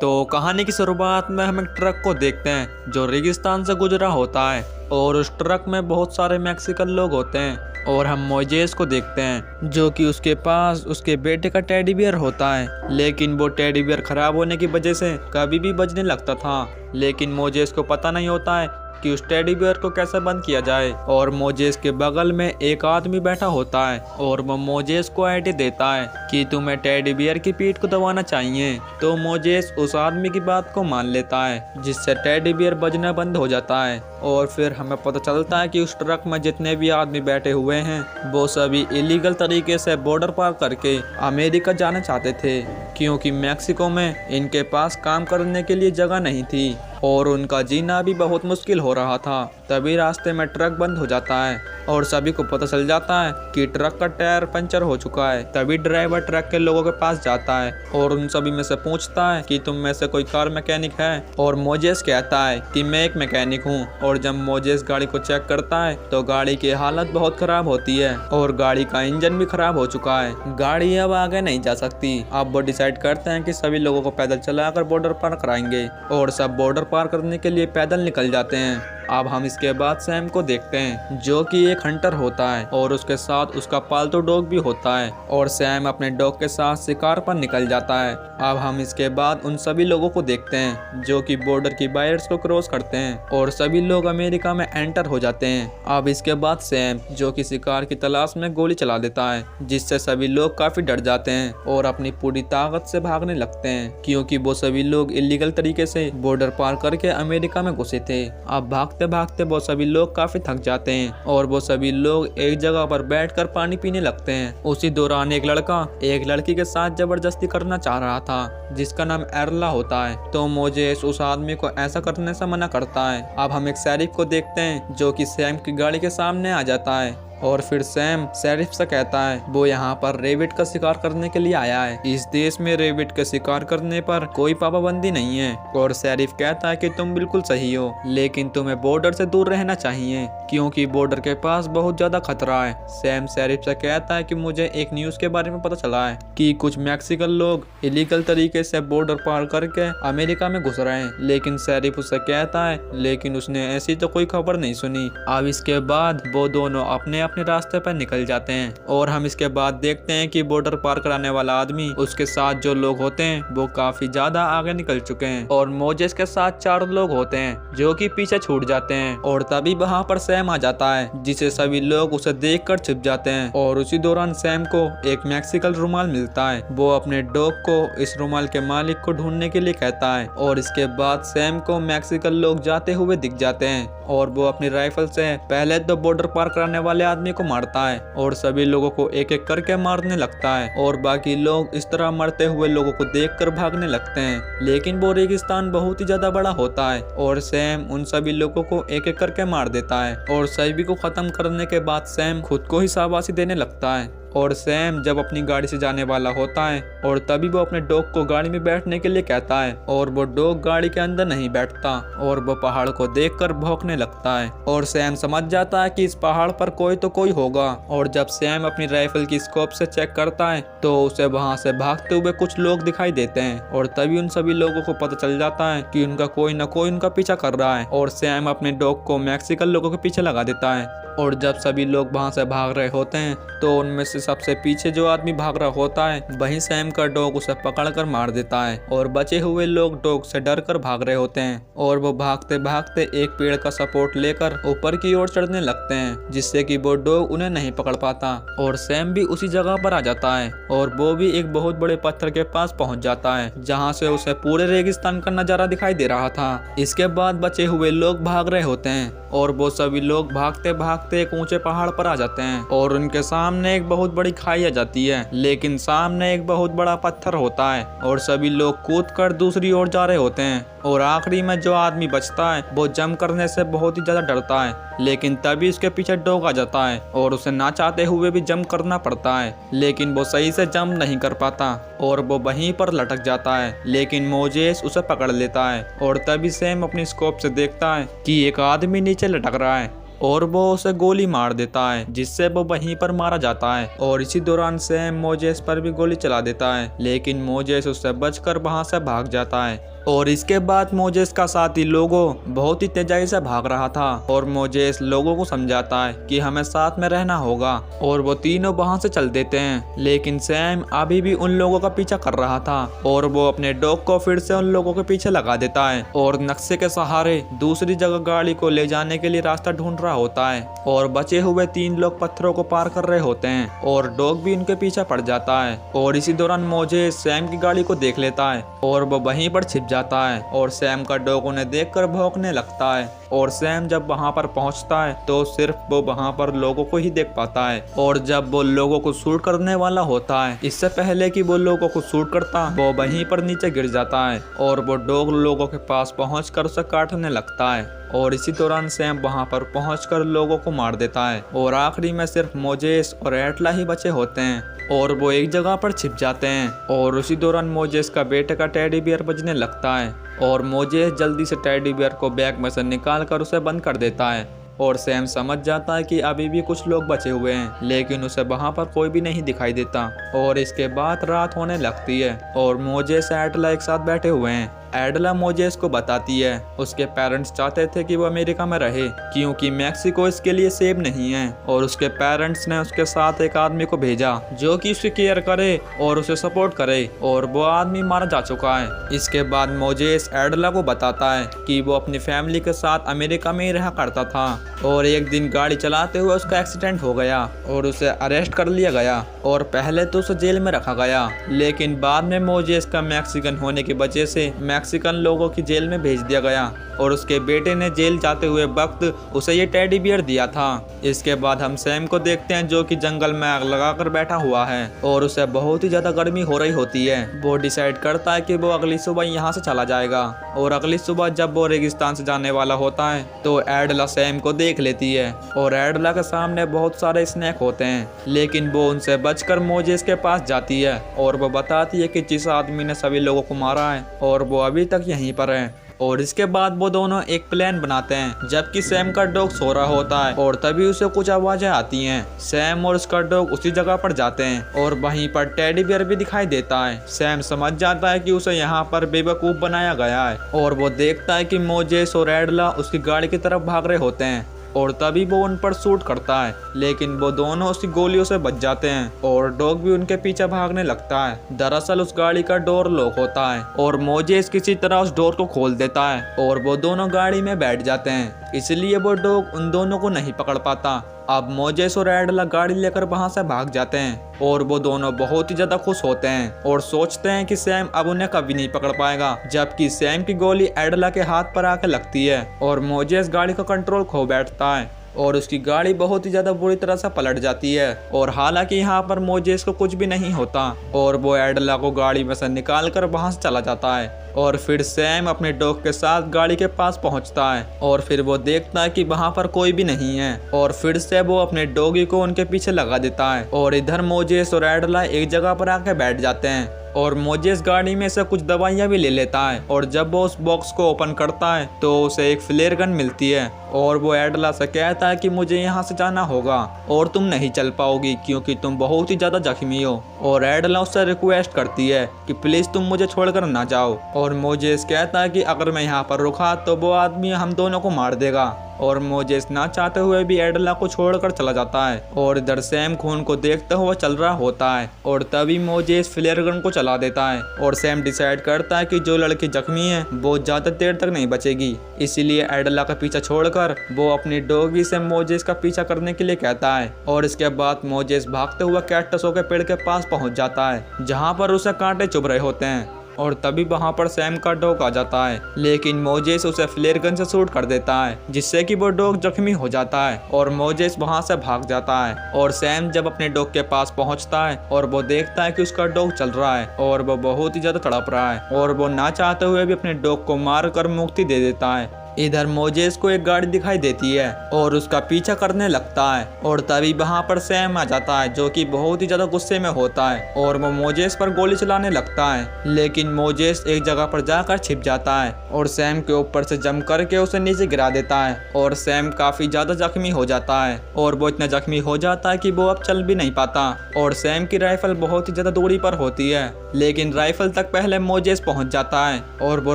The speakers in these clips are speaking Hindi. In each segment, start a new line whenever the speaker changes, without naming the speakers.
तो कहानी की शुरुआत में हम एक ट्रक को देखते हैं जो रेगिस्तान से गुजरा होता है और उस ट्रक में बहुत सारे मैक्सिकन लोग होते हैं। और हम मोजेस को देखते हैं जो कि उसके पास उसके बेटे का टेडी बियर होता है, लेकिन वो टेडी बियर खराब होने की वजह से कभी भी बजने लगता था। लेकिन मोजेस को पता नहीं होता है कि उस टेडी बियर को कैसे बंद किया जाए। और मोजेस के बगल में एक आदमी बैठा होता है और वो मोजेस को आइडिया देता है कि तुम्हें टेडी बियर की पीठ को दबाना चाहिए। तो मोजेस उस आदमी की बात को मान लेता है, जिससे टेडी बियर बजना बंद हो जाता है। और फिर हमें पता चलता है कि उस ट्रक में जितने भी आदमी बैठे हुए हैं वो सभी इलीगल तरीके से बॉर्डर पार करके अमेरिका जाना चाहते थे, क्योंकि मैक्सिको में इनके पास काम करने के लिए जगह नहीं थी और उनका जीना भी बहुत मुश्किल हो रहा था। तभी रास्ते में ट्रक बंद हो जाता है और सभी को पता चल जाता है कि ट्रक का टायर पंचर हो चुका है। तभी ड्राइवर ट्रक के लोगों के पास जाता है और उन सभी में से पूछता है कि तुम में से कोई कार मैकेनिक है। और मोजेस कहता है कि मैं एक मैकेनिक हूँ। और जब मोजेस गाड़ी को चेक करता है तो गाड़ी की हालत बहुत खराब होती है और गाड़ी का इंजन भी खराब हो चुका है। गाड़ी अब आगे नहीं जा सकती। अब वो डिसाइड करते हैं कि सभी लोगों को पैदल चलाकर बॉर्डर पार कराएंगे और सब बॉर्डर पार करने के लिए पैदल निकल जाते हैं। अब हम इसके बाद सैम को देखते हैं जो कि एक हंटर होता है और उसके साथ उसका पालतू डॉग भी होता है। और सैम अपने डॉग के साथ शिकार पर निकल जाता है। अब हम इसके बाद उन सभी लोगों को देखते हैं जो कि बॉर्डर की बैरियर्स को क्रॉस करते हैं और सभी लोग अमेरिका में एंटर हो जाते हैं। अब इसके बाद सैम जो कि शिकार की तलाश में गोली चला देता है, जिससे सभी लोग काफी डर जाते हैं और अपनी पूरी ताकत से भागने लगते हैं, क्योंकि वो सभी लोग इलीगल तरीके से बॉर्डर पार करके अमेरिका में घुसे थे। अब भागते भागते वो सभी लोग काफी थक जाते हैं और वो सभी लोग एक जगह पर बैठकर पानी पीने लगते हैं। उसी दौरान एक लड़का एक लड़की के साथ जबरदस्ती करना चाह रहा था जिसका नाम एरला होता है। तो मोजेस उस आदमी को ऐसा करने से मना करता है। अब हम एक शरीफ को देखते हैं जो कि सैम की गाड़ी के सामने आ जाता है और फिर सैम शरीफ से कहता है वो यहाँ पर रेबिट का शिकार करने के लिए आया है। इस देश में रेबिट का शिकार करने पर कोई पाबंदी नहीं है। और शरीफ कहता है कि तुम बिल्कुल सही हो, लेकिन तुम्हें बॉर्डर से दूर रहना चाहिए क्योंकि बॉर्डर के पास बहुत ज्यादा खतरा है। सैम शरीफ से कहता है कि मुझे एक न्यूज के बारे में पता चला है कि कुछ मैक्सिकन लोग इलीगल तरीके से बॉर्डर पार करके अमेरिका में घुस रहे हैं। लेकिन शरीफ उससे कहता है लेकिन उसने ऐसी तो कोई खबर नहीं सुनी। अब इसके बाद वो दोनों अपने रास्ते पर निकल जाते हैं और हम इसके बाद देखते हैं कि बॉर्डर पार कराने वाला आदमी उसके साथ जो लोग होते हैं वो काफी ज्यादा आगे निकल चुके हैं और मोजेस के साथ 4 लोग होते हैं जो कि पीछे छूट जाते हैं। और तभी वहां पर सैम आ जाता है जिसे सभी लोग उसे देखकर छिप जाते हैं। और उसी दौरान सैम को एक मैक्सिकन रुमाल मिलता है। वो अपने डॉग को इस रुमाल के मालिक को ढूंढने के लिए कहता है और इसके बाद सैम को मैक्सिकन लोग जाते हुए दिख जाते हैं और वो अपनी राइफल से पहले तो बॉर्डर पार कराने वाले आदमी को मारता है और सभी लोगों को एक एक करके मारने लगता है और बाकी लोग इस तरह मरते हुए लोगों को देखकर भागने लगते हैं। लेकिन वो रेगिस्तान बहुत ही ज्यादा बड़ा होता है और सैम उन सभी लोगों को एक एक करके मार देता है। और सभी को खत्म करने के बाद सैम खुद को ही शाबाशी देने लगता है। और सैम जब अपनी गाड़ी से जाने वाला होता है और तभी वो अपने डॉग को गाड़ी में बैठने के लिए कहता है और वो डॉग गाड़ी के अंदर नहीं बैठता और वो पहाड़ को देखकर भौंकने लगता है। और सैम समझ जाता है कि इस पहाड़ पर कोई तो कोई होगा। और जब सैम अपनी राइफल की स्कोप से चेक करता है तो उसे वहां से भागते हुए कुछ लोग दिखाई देते हैं और तभी उन सभी लोगों को पता चल जाता है कि उनका कोई न कोई उनका पीछा कर रहा है। और सैम अपने डॉग को मैक्सिकन लोगों के पीछे लगा देता है। और जब सभी लोग वहां से भाग रहे होते हैं तो उनमें से सबसे पीछे जो आदमी भाग रहा होता है वहीं सैम का डॉग उसे पकड़कर मार देता है और बचे हुए लोग डॉग से डरकर भाग रहे होते हैं। और वो भागते भागते एक पेड़ का सपोर्ट लेकर ऊपर की ओर चढ़ने लगते हैं, जिससे कि वो डॉग उन्हें नहीं पकड़ पाता। और सैम भी उसी जगह पर आ जाता है और वो भी एक बहुत बड़े पत्थर के पास पहुंच जाता है जहाँ से उसे पूरे रेगिस्तान का नजारा दिखाई दे रहा था। इसके बाद बचे हुए लोग भाग रहे होते हैं और वो सभी लोग भागते भागते एक ऊंचे पहाड़ पर आ जाते हैं और उनके सामने एक बहुत बड़ी खाई आ जाती है। लेकिन सामने एक बहुत बड़ा पत्थर होता है और सभी लोग कूदकर दूसरी ओर जा रहे होते हैं। और आखिरी में जो आदमी बचता है वो जंप करने से बहुत ही ज्यादा डरता है। लेकिन तभी उसके पीछे डॉग आ जाता है और उसे ना चाहते हुए भी जंप करना पड़ता है, लेकिन वो सही से जंप नहीं कर पाता और वो वहीं पर लटक जाता है। लेकिन मोजेस उसे पकड़ लेता है और तभी सैम अपनी स्कोप से देखता है कि एक आदमी नीचे लटक रहा है और वो उसे गोली मार देता है, जिससे वो वहीं पर मारा जाता है। और इसी दौरान सैम मोजेस पर भी गोली चला देता है, लेकिन मोजेस उससे बचकर वहां से भाग जाता है। और इसके बाद मोजेस का साथी लोगो बहुत ही तेजाई से भाग रहा था और मोजेस लोगों को समझाता है कि हमें साथ में रहना होगा और वो तीनों वहां से चल देते हैं। लेकिन सैम अभी भी उन लोगों का पीछा कर रहा था और वो अपने डॉग को फिर से उन लोगों के पीछे लगा देता है और नक्शे के सहारे दूसरी जगह गाड़ी को ले जाने के लिए रास्ता ढूंढ रहा होता है। और बचे हुए 3 लोग पत्थरों को पार कर रहे होते हैं और डॉग भी उनके पीछे पड़ जाता है। और इसी दौरान मोजेस सैम की गाड़ी को देख लेता है और वो वहीं पर छिप जाता है और सैम का डॉग उन्हें देखकर भौंकने लगता है। और सैम जब वहां पर पहुंचता है तो सिर्फ वो वहां पर लोगों को ही देख पाता है। और जब वो लोगों को शूट करने वाला होता है, इससे पहले कि वो लोगों को शूट करता, वो वहीं पर नीचे गिर जाता है और वो डॉग लोगों के पास पहुंचकर उसे काटने लगता है। और इसी दौरान सैम वहां पर पहुंचकर लोगों को मार देता है और आखिरी में सिर्फ मोजेस और एटला ही बचे होते हैं और वो एक जगह पर छिप जाते हैं। और उसी दौरान मोजेस का बेटे का टेडी बियर बजने लगता है और मोजेस जल्दी से टेडी बियर को बैग में से निकाल कर उसे बंद कर देता है। और सैम समझ जाता है कि अभी भी कुछ लोग बचे हुए हैं, लेकिन उसे वहां पर कोई भी नहीं दिखाई देता। और इसके बाद रात होने लगती है और मोजेस एटला एक साथ बैठे हुए हैं। एडला मोजेस को बताती है उसके पेरेंट्स चाहते थे कि वो अमेरिका में रहे क्योंकि मैक्सिको इसके लिए सेफ नहीं है और उसके पेरेंट्स ने उसके साथ एक आदमी को भेजा जो कि उसकी केयर करे और उसे सपोर्ट करे और वो आदमी मारा जा चुका है। इसके बाद मोजेस एडला को बताता है कि वो अपनी फैमिली के साथ अमेरिका में ही रहा करता था और एक दिन गाड़ी चलाते हुए उसका एक्सीडेंट हो गया और उसे अरेस्ट कर लिया गया और पहले तो उसे जेल में रखा गया, लेकिन बाद में मोजेस का मैक्सिकन होने की वजह से मैक्सिकन लोगों की जेल में भेज दिया गया और उसके बेटे ने जेल जाते हुए वक्त उसे ये टेडी बियर दिया था। इसके बाद हम सैम को देखते हैं जो कि जंगल में आग लगाकर बैठा हुआ है और उसे बहुत ही ज्यादा गर्मी हो रही होती है। वो डिसाइड करता है कि वो अगली सुबह यहाँ से चला जाएगा और अगली सुबह जब वो रेगिस्तान से जाने वाला होता है तो एडला सैम को देख लेती है और एडला के सामने बहुत सारे स्नैक होते हैं, लेकिन वो उनसे बचकर मोजेस के पास जाती है और वो बताती है कि जिस आदमी ने सभी लोगों को मारा है और वो अभी तक यहीं पर है। और इसके बाद वो दोनों एक प्लान बनाते हैं जबकि सैम का डॉग सो रहा होता है और तभी उसे कुछ आवाजें आती हैं। सैम और उसका डॉग उसी जगह पर जाते हैं और वहीं पर टेडी बियर भी दिखाई देता है। सैम समझ जाता है कि उसे यहाँ पर बेवकूफ बनाया गया है और वो देखता है कि मोजेस और एडला उसकी गाड़ी की तरफ भाग रहे होते हैं और तभी वो उन पर शूट करता है, लेकिन वो दोनों उसकी गोलियों से बच जाते हैं और डॉग भी उनके पीछे भागने लगता है। दरअसल उस गाड़ी का डोर लॉक होता है और मोजेस किसी तरह उस डोर को खोल देता है और वो दोनों गाड़ी में बैठ जाते हैं, इसलिए वो डॉग उन दोनों को नहीं पकड़ पाता। अब मोजेस और एडला गाड़ी लेकर वहां से भाग जाते हैं और वो दोनों बहुत ही ज्यादा खुश होते हैं और सोचते हैं कि सैम अब उन्हें कभी नहीं पकड़ पाएगा। जबकि सैम की गोली एडला के हाथ पर आके लगती है और मोजेस गाड़ी का कंट्रोल खो बैठता है और उसकी गाड़ी बहुत ही ज्यादा बुरी तरह से पलट जाती है। और हालांकि यहाँ पर मोजेस को कुछ भी नहीं होता और वो एडला को गाड़ी में से निकाल कर वहां से चला जाता है। और फिर सैम अपने डॉग के साथ गाड़ी के पास पहुंचता है और फिर वो देखता है कि वहां पर कोई भी नहीं है और फिर से वो अपने डॉगी को उनके पीछे लगा देता है और इधर मोजेस और एडला एक जगह पर आके बैठ जाते हैं और मोजेस गाड़ी में से कुछ दवाइयां भी ले लेता है और जब वो उस बॉक्स को ओपन करता है तो उसे एक फ्लेयर गन मिलती है और वो एडला से कहता है कि मुझे यहाँ से जाना होगा और तुम नहीं चल पाओगी क्योंकि तुम बहुत ही ज्यादा जख्मी हो। और एडला उससे रिक्वेस्ट करती है कि प्लीज तुम मुझे छोड़कर ना जाओ और मोजेस कहता है कि अगर मैं यहाँ पर रुका तो वो आदमी हम दोनों को मार देगा और मोजेस ना चाहते हुए भी एडला को छोड़कर चला जाता है। और इधर सैम खून को देखते हुए चल रहा होता है और तभी मोजेस फ्लेयर गन को चला देता है और सैम डिसाइड करता है कि जो लड़की जख्मी है वो ज्यादा देर तक नहीं बचेगी, इसीलिए एडला का पीछा छोड़कर वो अपनी डॉगी से मोजेस का पीछा करने के लिए कहता है। और इसके बाद मोजेस भागते हुए कैक्टसों के पेड़ के पास पहुंच जाता है जहां पर उसे कांटे चुभ रहे होते हैं और तभी वहां पर सैम का डॉग आ जाता है, लेकिन मोजेस उसे फ्लेयर गन से शूट कर देता है जिससे कि वो डॉग जख्मी हो जाता है और मोजेस वहां से भाग जाता है। और सैम जब अपने डॉग के पास पहुंचता है और वो देखता है कि उसका डॉग चल रहा है और वो बहुत ही ज्यादा तड़प रहा है और वो ना चाहते हुए भी अपने डॉग को मार कर मुक्ति दे देता है इधर मोजेस को एक गाड़ी दिखाई देती है और उसका पीछा करने लगता है और तभी वहाँ पर सैम आ जाता है जो कि बहुत ही ज्यादा गुस्से में होता है और वो मोजेस पर गोली चलाने लगता है। लेकिन मोजेस एक जगह पर जाकर छिप जाता है और सैम के ऊपर से जंप करके उसे नीचे गिरा देता है और सैम काफी ज्यादा जख्मी हो जाता है और वो इतना जख्मी हो जाता है कि वो अब चल भी नहीं पाता और सैम की राइफल बहुत ही ज्यादा दूरी पर होती है। लेकिन राइफल तक पहले मोजेस पहुंच जाता है और वो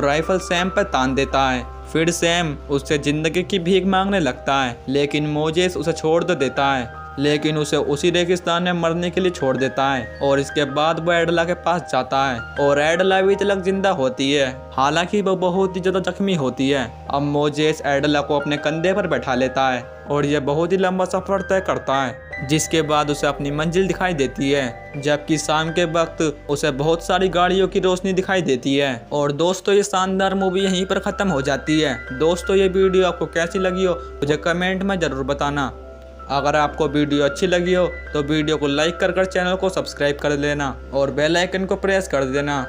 राइफल सैम पर तान देता है। फिर सैम उससे जिंदगी की भीख मांगने लगता है लेकिन मोजेस उसे छोड़ तो देता है, लेकिन उसे उसी रेगिस्तान में मरने के लिए छोड़ देता है। और इसके बाद वो एडला के पास जाता है और एडला अभी तक जिंदा होती है, हालांकि वो बहुत ही ज्यादा जख्मी होती है। अब मोजेस एडला को अपने कंधे पर बैठा लेता है और यह बहुत ही लंबा सफर तय करता है, जिसके बाद उसे अपनी मंजिल दिखाई देती है। जबकि शाम के वक्त उसे बहुत सारी गाड़ियों की रोशनी दिखाई देती है। और दोस्तों, ये शानदार मूवी यहीं पर खत्म हो जाती है। दोस्तों, ये वीडियो आपको कैसी लगी हो मुझे कमेंट में जरूर बताना। अगर आपको वीडियो अच्छी लगी हो तो वीडियो को लाइक कर चैनल को सब्सक्राइब कर लेना और बेल आइकन को प्रेस कर देना।